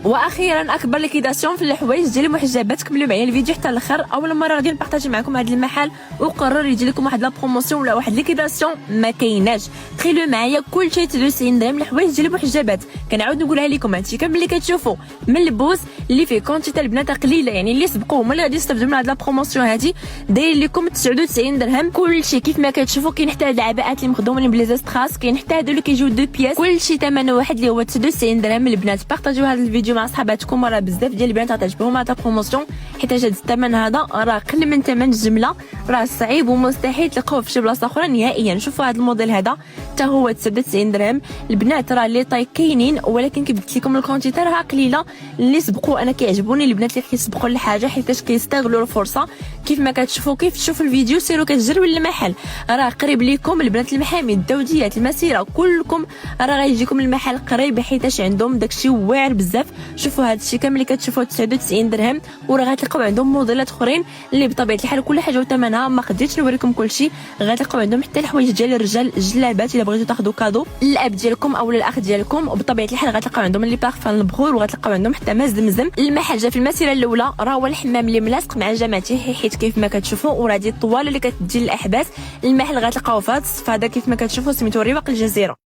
واخيرا اكبر ليكيداسيون في الحوايج ديال المحجبات. كملوا معايا الفيديو حتى الاخر. اول مره غادي نبارطاجي معكم هذا المحل وقرر يجي لكم واحد لا بروموسيون ولا واحد ليكيداسيون ما كايناش. تخيلوا معايا كلشي 93 درهم الحوايج ديال المحجبات. كنعاود نقولها لكم هادشي كامل اللي كتشوفوا ملبوس اللي فيه كونتيتي البنات قليله، يعني اللي سبقوا هما اللي غادي يستافدوا من هاد لا بروموسيون هادي. داير لكم 99 درهم كلشي كيف ما كتشوفوا. كاين حتى هاد العباءات اللي مخدومين بلي زاستراس، كاين حتى هادو اللي كيجيو دو بياس، كلشي ثمنه واحد اللي هو 99 درهم. البنات بارطاجيو هذا الفيديو مع صحاباتكم، راه بزاف ديال البنات غتعجبهم هاد البروموسيون حيت هاد الثمن هذا راه قل من ثمن الجمله. راه صعيب ومستحيل تلقاوه في شي بلاصه اخرى نهائيا. شوفوا هذا الموديل هذا حتى هو 99 درهم. البنات راه لي طاي كاينين، ولكن كيبدت لكم الكونتيتي راه قليله. اللي سبقوا انا كيعجبوني البنات اللي كيسبقوا للحاجه حيتاش كيستغلوا الفرصه. كيف ما كتشوفوا كيف تشوفوا الفيديو سيروا كتجروا للمحل، راه قريب لكم. البنات المحامي الدوديات المسيره كلكم راه غيجيكم المحل قريب حيتاش عندهم داكشي واعر بزاف. شوفوا هذا الشيء كامل اللي كتشوفوه 99 درهم، وراه غتلقاو عندهم موديلات اخرين اللي بطبيعه الحال كل حاجه وثمنها. ما قدرتش نوريكم كلشي. غتلقاو عندهم حتى الحوايج ديال الرجال، الجلابات الا بغيتو تاخذوا كادو للاب ديالكم او للاخ ديالكم. وبطبيعه الحال غتلقاو عندهم لي بارفان البخور، وغتلقاو عندهم حتى ما زمزم. المحل جا في المسيره الاولى، راه هو الحمام اللي ملاصق مع جامعته حيت كيف ما كتشوفوا وراه دي الطوال اللي كتدي للاحباس. المحل غتلقاوه في هذا الصف هذا كيف ما كتشوفوا سميتو رواق الجزيره.